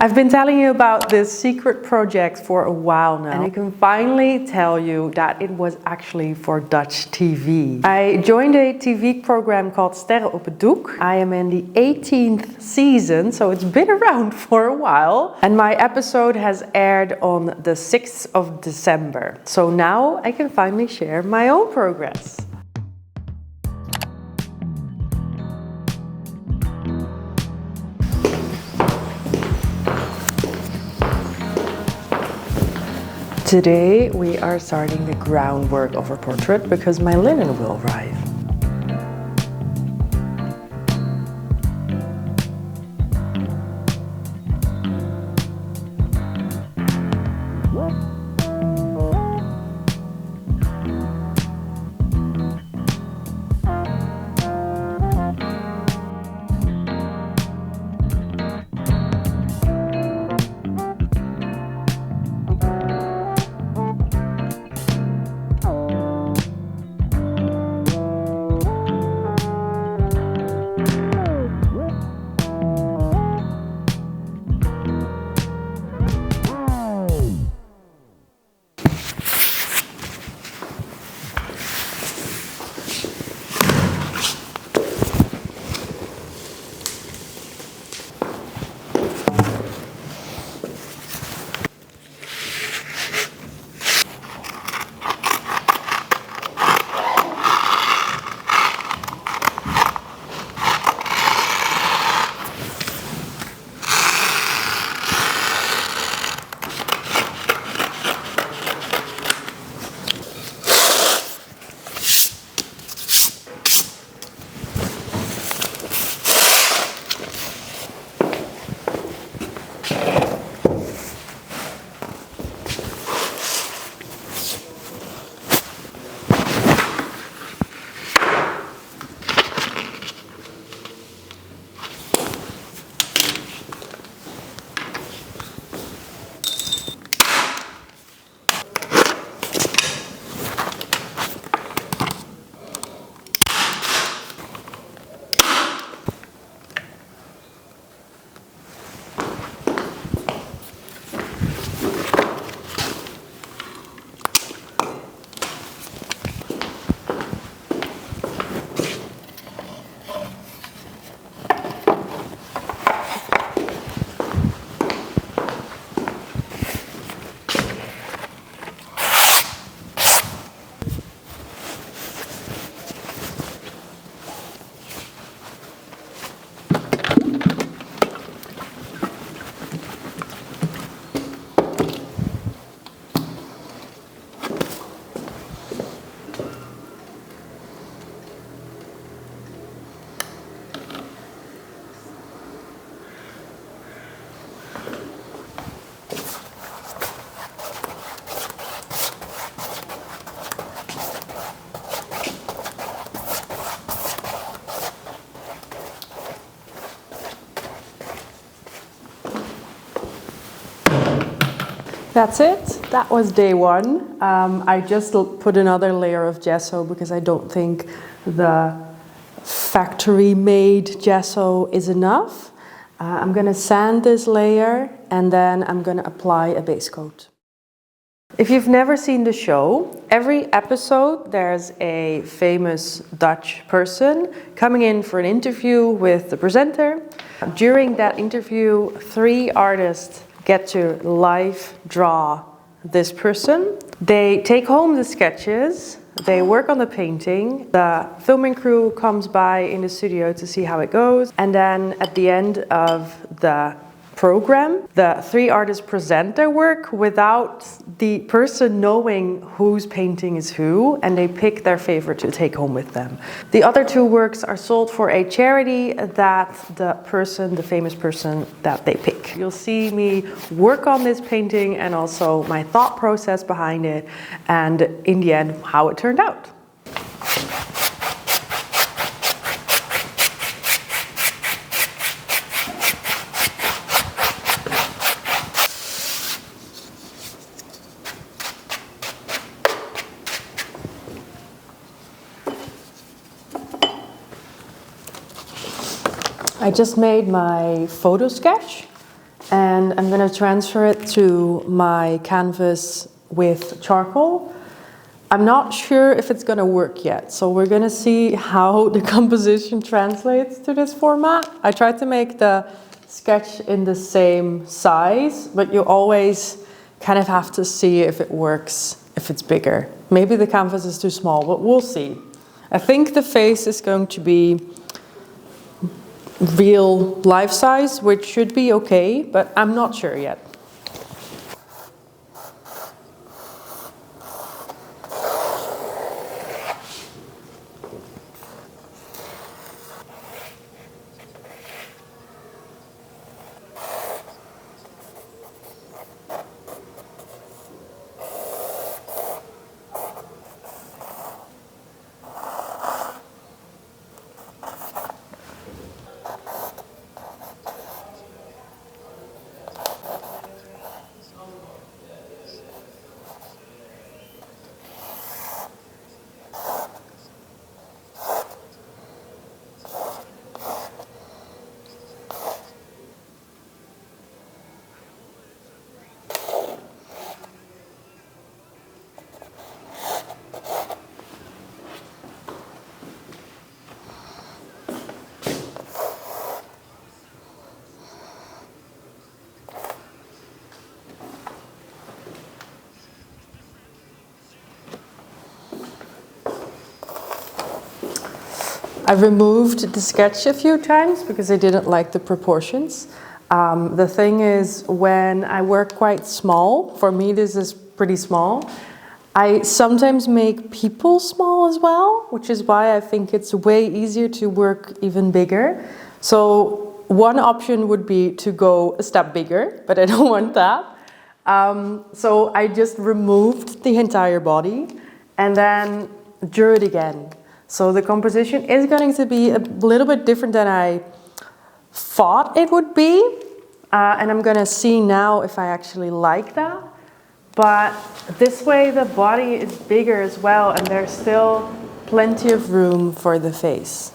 I've been telling you about this secret project for a while now, and I can finally tell you that it was actually for Dutch TV. I joined a TV program called Sterren, het Doek. I am in the 18th season, so it's been around for a while. And my episode has aired on the 6th of December. So now I can finally share my own progress. Today we are starting the groundwork of our portrait because my linen will arrive. That's it. That was day one. I just put another layer of gesso because I don't think the factory-made gesso is enough. I'm going to sand this layer and then I'm going to apply a base coat. If you've never seen the show, every episode there's a famous Dutch person coming in for an interview with the presenter. During that interview, 3 artists get to live draw this person. They take home the sketches, they work on the painting, the filming crew comes by in the studio to see how it goes, and then at the end of the program, the 3 artists present their work without the person knowing whose painting is who, and they pick their favorite to take home with them. The other 2 works are sold for a charity that the famous person that they pick. You'll see me work on this painting and also my thought process behind it, and in the end, how it turned out. I just made my photo sketch, and and I'm going to transfer it to my canvas with charcoal. I'm not sure if it's going to work yet, so we're going to see how the composition translates to this format. I tried to make the sketch in the same size, but you always kind of have to see if it works, if it's bigger. Maybe the canvas is too small, but we'll see. I think the face is going to be real life size, which should be okay, but I'm not sure yet. I removed the sketch a few times because I didn't like the proportions. The thing is, when I work quite small, for me this is pretty small, I sometimes make people small as well, which is why I think it's way easier to work even bigger. So one option would be to go a step bigger, but I don't want that. So I just removed the entire body and then drew it again. So the composition is going to be a little bit different than I thought it would be. And I'm going to see now if I actually like that. But this way the body is bigger as well, and there's still plenty of room for the face.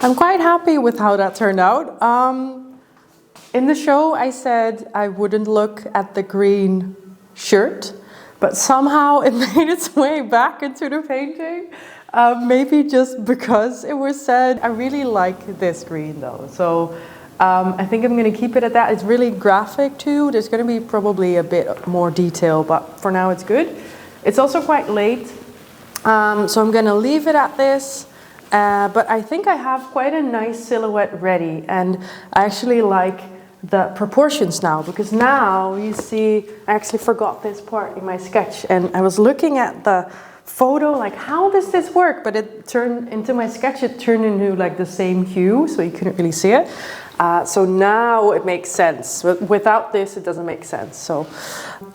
I'm quite happy with how that turned out. In the show I said I wouldn't look at the green shirt, but somehow it made its way back into the painting. Maybe just because it was said. I really like this green though, so I think I'm going to keep it at that. It's really graphic too. There's going to be probably a bit more detail, but for now it's good. It's also quite late, so I'm going to leave it at this. But I think I have quite a nice silhouette ready, and I actually like the proportions now, because now you see I actually forgot this part in my sketch, and I was looking at the photo like, how does this work? But it turned into my sketch, it turned into like the same hue, so you couldn't really see it. So now it makes sense. Without this it doesn't make sense. So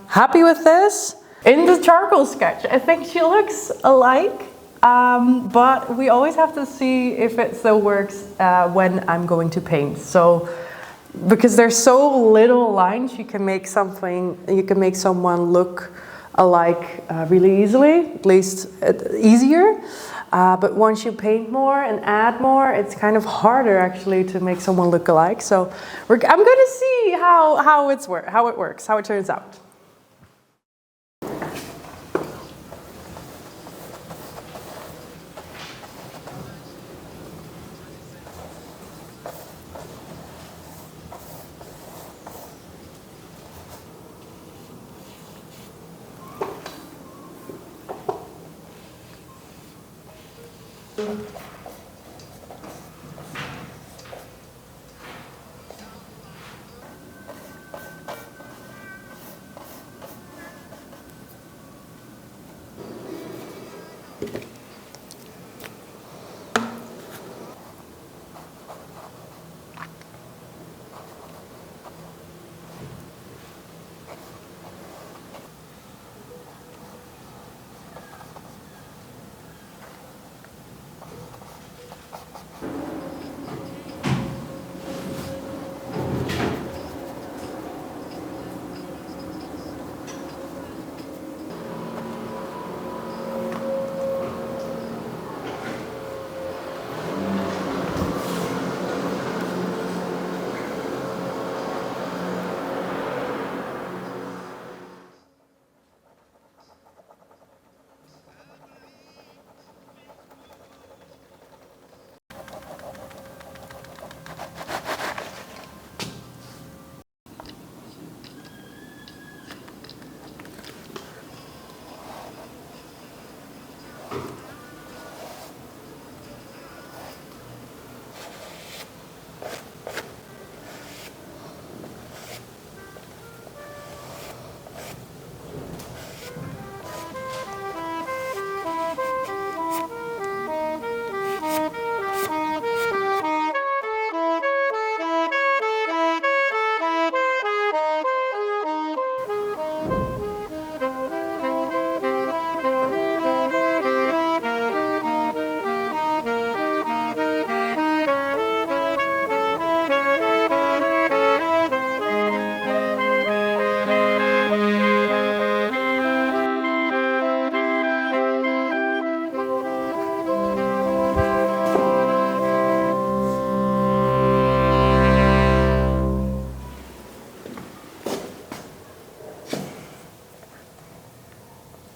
happy with this. In the charcoal sketch I think she looks alike. But we always have to see if it still works when I'm going to paint. So, because there's so little lines, you can make someone look alike really easily, at least easier. But once you paint more and add more, it's kind of harder actually to make someone look alike. So, I'm going to see how it works, how it turns out.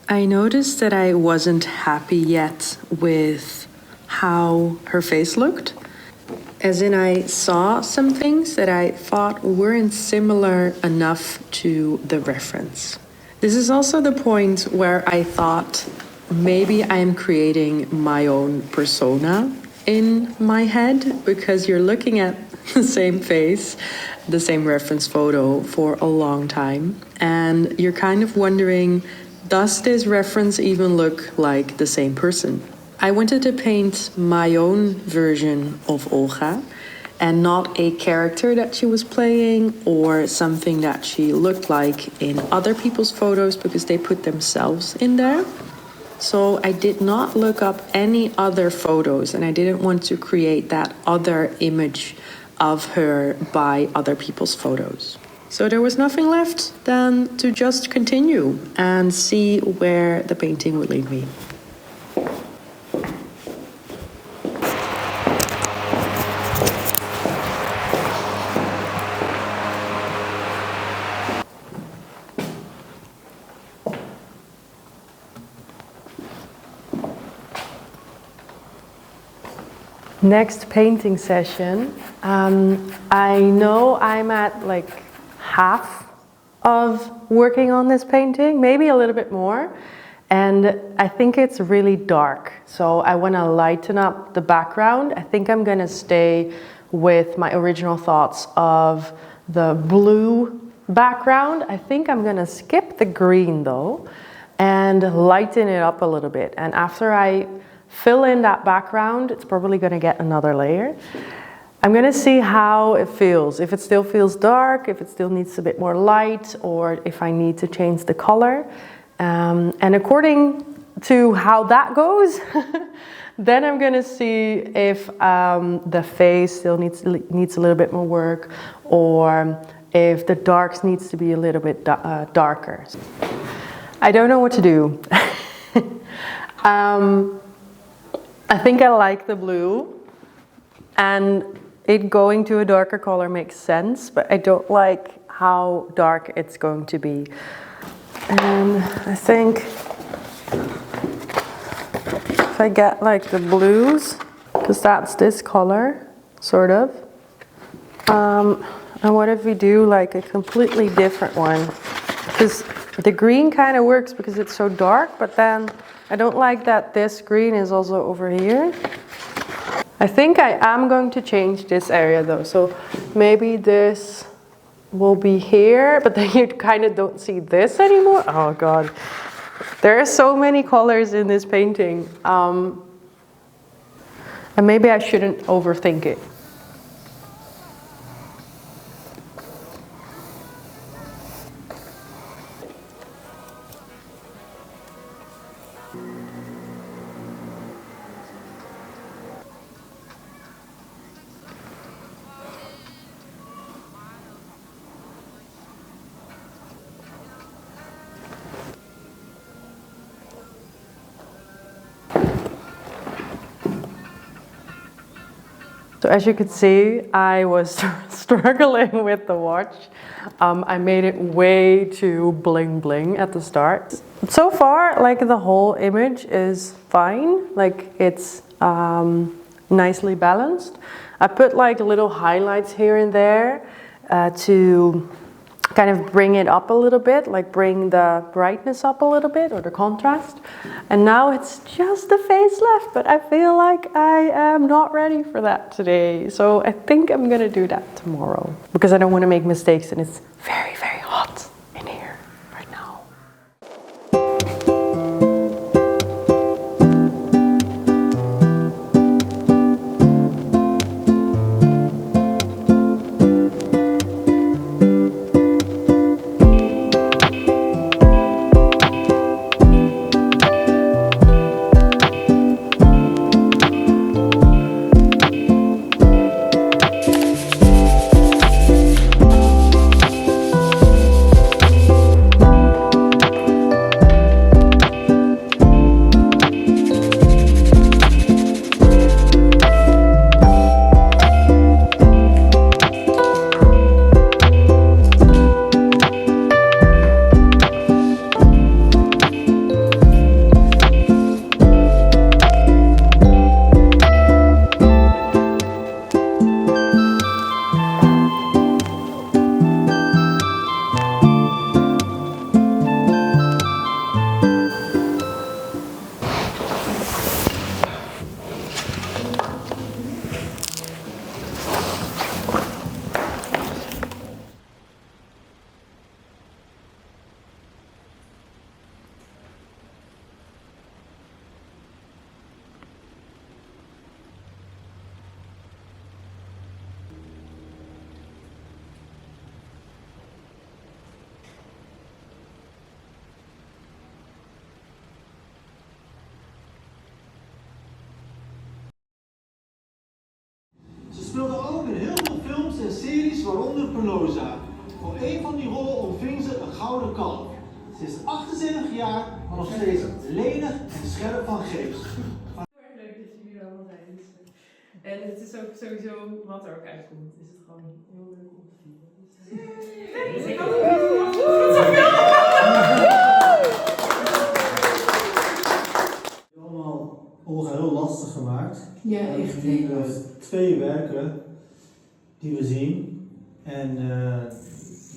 I noticed that I wasn't happy yet with how her face looked. As in, I saw some things that I thought weren't similar enough to the reference. This is also the point where I thought maybe I am creating my own persona in my head, because you're looking at the same face, the same reference photo for a long time, and you're kind of wondering, does this reference even look like the same person? I wanted to paint my own version of Olga and not a character that she was playing or something that she looked like in other people's photos, because they put themselves in there. So I did not look up any other photos, and I didn't want to create that other image of her by other people's photos. So there was nothing left than to just continue and see where the painting would lead me. Next painting session. I know I'm at like half of working on this painting, maybe a little bit more, and I think it's really dark, so I want to lighten up the background. I think I'm going to stay with my original thoughts of the blue background. I think I'm going to skip the green though and lighten it up a little bit, and after I fill in that background, it's probably going to get another layer. I'm going to see how it feels, if it still feels dark, if it still needs a bit more light, or if I need to change the color. And according to how that goes, then I'm going to see if the face still needs a little bit more work, or if the darks needs to be a little bit darker. I don't know what to do. I think I like the blue, and it going to a darker color makes sense, but I don't like how dark it's going to be. And I think if I get like the blues, because that's this color, sort of. And what if we do like a completely different one? Because the green kind of works because it's so dark, but then I don't like that this green is also over here. I think I am going to change this area though. So maybe this will be here, but then you kind of don't see this anymore. Oh God. There are so many colors in this painting. And maybe I shouldn't overthink it. So as you could see, I was struggling with the watch. I made it way too bling bling at the start. So far, like the whole image is fine. Like it's nicely balanced. I put like little highlights here and there to kind of bring it up a little bit, like bring the brightness up a little bit or the contrast. And now it's just the face left, but I feel like I am not ready for that today. So I think I'm gonna do that tomorrow because I don't want to make mistakes and it's very, very hot in here right now. Ze speelde ook in heel veel films en series, waaronder Proza. Voor een van die rollen ontving ze een gouden kalf. Ze is 78 jaar, maar nog steeds lenig en scherp van geest. Heel erg leuk dat jullie er allemaal zijn. Dus, en het is ook sowieso wat er ook uitkomt. Is het gewoon heel leuk om te vieren. Allemaal Olga heel lastig gemaakt. Ja, echt heel lastig. 2 werken die we zien. En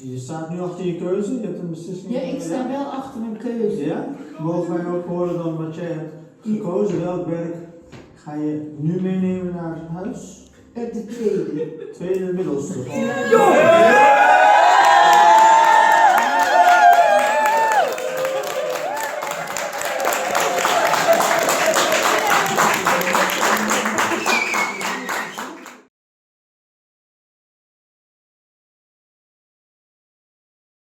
je staat nu achter je keuze, je hebt een beslissing. Ja, ik sta wel achter mijn keuze. Ja? Mogen wij ook horen dan wat jij hebt gekozen? Welk werk ga je nu meenemen naar huis? De tweede. Tweede middelste. Ja.